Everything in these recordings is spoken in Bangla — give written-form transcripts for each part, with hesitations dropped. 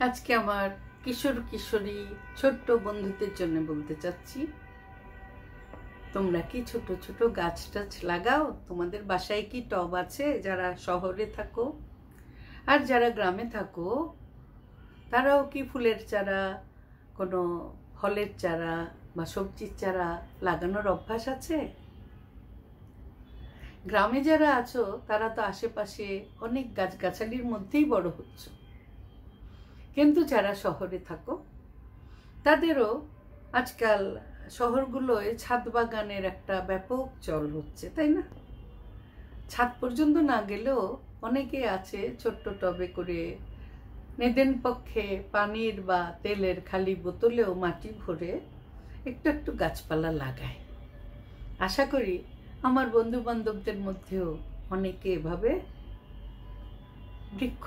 আজকে আমার কিশোর কিশোরী ছোট্ট বন্ধুদের জন্য বলতে চাচ্ছি, তোমরা কি ছোট ছোট গাছ টাছ লাগাও? তোমাদের বাসায় কি টব আছে? যারা শহরে থাকো আর যারা গ্রামে থাকো, তারাও কি ফুলের চারা, কোনো ফলের চারা বা সবজির চারা লাগানোর অভ্যাস আছে? গ্রামে যারা আছো তারা তো আশেপাশে অনেক গাছগাছালির মধ্যেই বড় হচ্ছে, কিন্তু যারা শহরে থাকো তাদেরও আজকাল শহরগুলোয় ছাদ বাগানের একটা ব্যাপক চল হচ্ছে, তাই না? ছাদ পর্যন্ত না গেলেও অনেকে আছে ছোট্ট টবে করে নেদেন পক্ষে পানির বা তেলের খালি বোতলেও মাটি ভরে একটু একটু গাছপালা লাগায়। আশা করি আমার বন্ধু বান্ধবদের মধ্যেও অনেকে এভাবে বৃক্ষ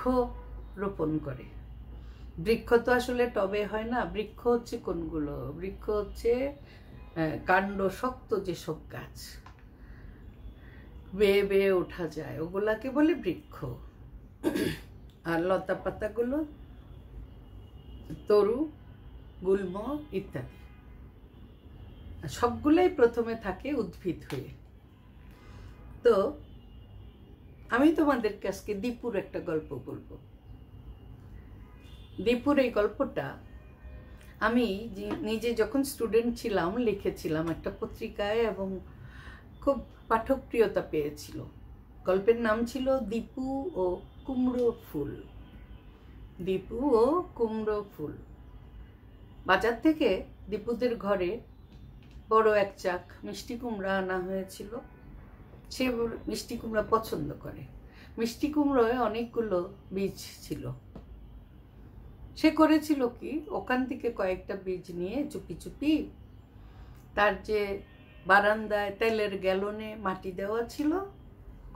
রোপণ করে। বৃক্ষ তো আসলে টবে হয় না, বৃক্ষ হচ্ছে কোনগুলো? বৃক্ষ হচ্ছে কাণ্ড শক্ত যেসব গাছ বেয়ে বেয়ে ওঠা যায়, ওগুলাকে বলে বৃক্ষ। আর লতা পাতাগুলো তরু, গুল্ম ইত্যাদি, সবগুলাই প্রথমে থাকে উদ্ভিদ হয়ে। তো আমি তোমাদেরকে আজকে দীপুর একটা গল্প বলবো। দীপুর এই গল্পটা আমি নিজে যখন স্টুডেন্ট ছিলাম লিখেছিলাম একটা পত্রিকায়, এবং খুব পাঠকপ্রিয়তা পেয়েছিল। গল্পের নাম ছিল দীপু ও কুমড়ো ফুল। দীপু ও কুমড়ো ফুল। বাজার থেকে দীপুদের ঘরে বড় এক চাক মিষ্টি কুমড়া আনা হয়েছিল। সে মিষ্টি কুমড়া পছন্দ করে। মিষ্টি কুমড়োয় অনেকগুলো বীজ ছিল। সে করেছিল কি, ওখান থেকে কয়েকটা বীজ নিয়ে চুপি চুপি তার যে বারান্দায় তেলের গ্যালনে মাটি দেওয়া ছিল,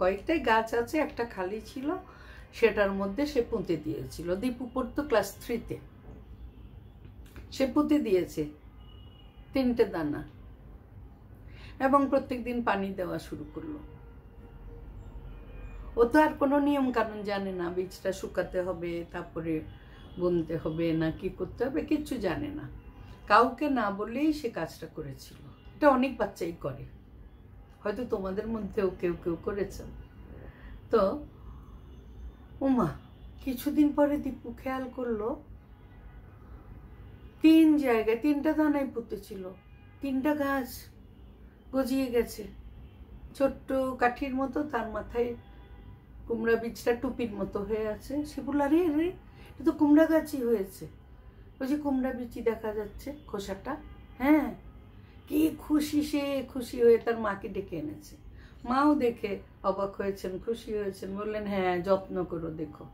কয়েকটাই গাছ আছে, একটা খালি ছিল, সেটার মধ্যে সে পুঁতে দিয়েছিল। দীপু পড়তো ক্লাস 3-তে। সে পুঁতে দিয়েছে 3টে দানা এবং প্রত্যেকদিন পানি দেওয়া শুরু করলো। ও তো আর কোনো নিয়ম কানুন জানে না, বীজটা শুকাতে হবে, তারপরে বুনতে হবে না কি করতে হবে, কিচ্ছু জানে না। কাউকে না বলেই সে কাজটা করেছিল। এটা অনেক বাচ্চাই করে, হয়তো তোমাদের মধ্যেও কেউ কেউ করেছেন। তো উমা কিছুদিন পরে দীপু খেয়াল করলো 3 জায়গায় 3টা দানাই পুঁতেছিল, 3টা গাছ গজিয়ে গেছে। ছোট্ট কাঠির মতো, তার মাথায় কুমড়া বীজটা টুপির মতো হয়ে আছে। সে বলল, আরে রে, এটা তো কুমড়া গাছই হয়েছে। ওই যে কুমড়া বীজই দেখা যাচ্ছে, খোসাটা। হ্যাঁ, কি খুশি সে! খুশি হয়ে তার মাকে ডেকে এনেছে। মাও দেখে অবাক হয়েছেন, খুশি হয়েছেন, বললেন হ্যাঁ যত্ন করো, দেখো।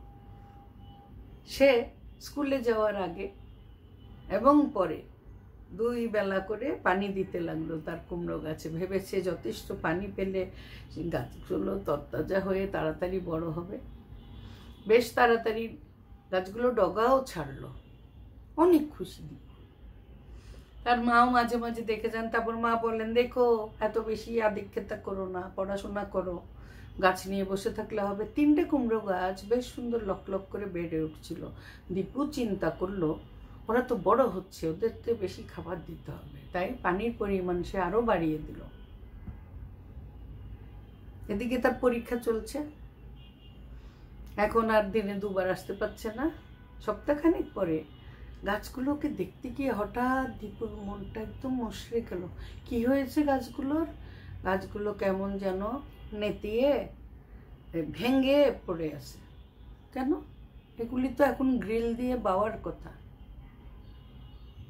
সে স্কুলে যাওয়ার আগে এবং পরে 2 বেলা করে পানি দিতে লাগলো তার কুমড়ো গাছে। ভেবেছে যথেষ্ট পানি পেলে গাছগুলো তরতাজা হয়ে তাড়াতাড়ি বড় হবে। বেশ তাড়াতাড়ি গাছগুলো ডগাও ছাড়লো। অনেক খুশি। তার মাও মাঝে মাঝে দেখে যান। তারপর মা বললেন, দেখো এত বেশি আদিক্ষেতা করো না, পড়াশোনা করো, গাছ নিয়ে বসে থাকলে হবে। 3টে কুমড়ো গাছ বেশ সুন্দর লক লক করে বেড়ে উঠছিল। দীপু চিন্তা করলো, ওরা তো বড় হচ্ছে, ওদেরকে বেশি খাবার দিতে হবে, তাই পানির পরিমাণ সে আরো বাড়িয়ে দিল। এদিকে তার পরীক্ষা চলছে, এখন আর দিনে 2 বার আসতে পারছে না। সপ্তাহখানেক পরে গাছগুলোকে দেখতে গিয়ে হঠাৎ দীপুর মনটা একদম মশরে গেল। কি হয়েছে গাছগুলোর? গাছগুলো কেমন যেন নেতিয়ে ভেঙে পড়ে আছে। কেন? এগুলি তো এখন গ্রিল দিয়ে বাওয়ার কথা।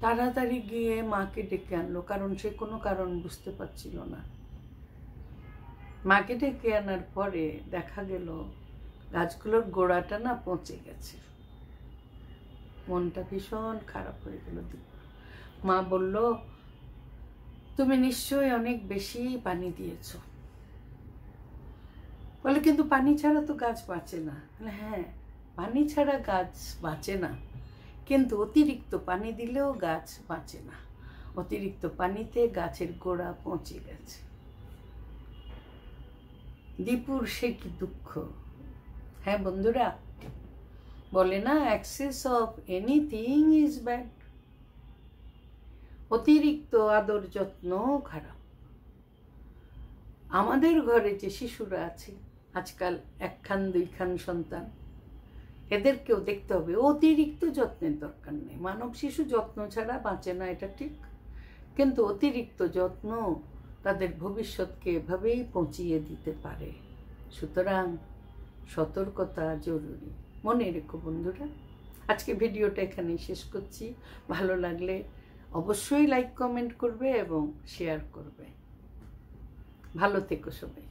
তাড়াতাড়ি গিয়ে মাকে ডেকে আনলো, কারণ সে কোনো কারণ বুঝতে পারছিল না। মাকে ডেকে আনার পরে দেখা গেল গাছগুলোর গোড়াটা না পচে গেছে। মনটা ভীষণ খারাপ হয়ে গেল। মা বলল, তুমি নিশ্চয়ই অনেক বেশি পানি দিয়েছ। বলে, কিন্তু পানি ছাড়া তো গাছ বাঁচে না। হ্যাঁ, পানি ছাড়া গাছ বাঁচে না, কিন্তু অতিরিক্ত পানি দিলেও গাছ বাঁচে না। অতিরিক্ত পানিতে গাছের গোড়া পচে গেছে। দীপুর সে কি দুঃখ! হ্যাঁ বন্ধুরা, বলে না, access of anything is bad. অতিরিক্ত আদর যত্ন খারাপ। আমাদের ঘরে যে শিশুরা আছে আজকাল, 1 খান 2 খান সন্তান, এদেরকেও দেখতে হবে অতিরিক্ত যত্নের দরকার নেই। মানব শিশু যত্ন ছাড়া বাঁচে না, এটা ঠিক, কিন্তু অতিরিক্ত যত্ন তাদের ভবিষ্যৎকে এভাবেই পৌঁছিয়ে দিতে পারে। সুতরাং সতর্কতা জরুরি, মনে রেখো বন্ধুরা। আজকে ভিডিওটা এখানেই শেষ করছি। ভালো লাগলে অবশ্যই লাইক কমেন্ট করবে এবং শেয়ার করবে। ভালো থেকো সবাই।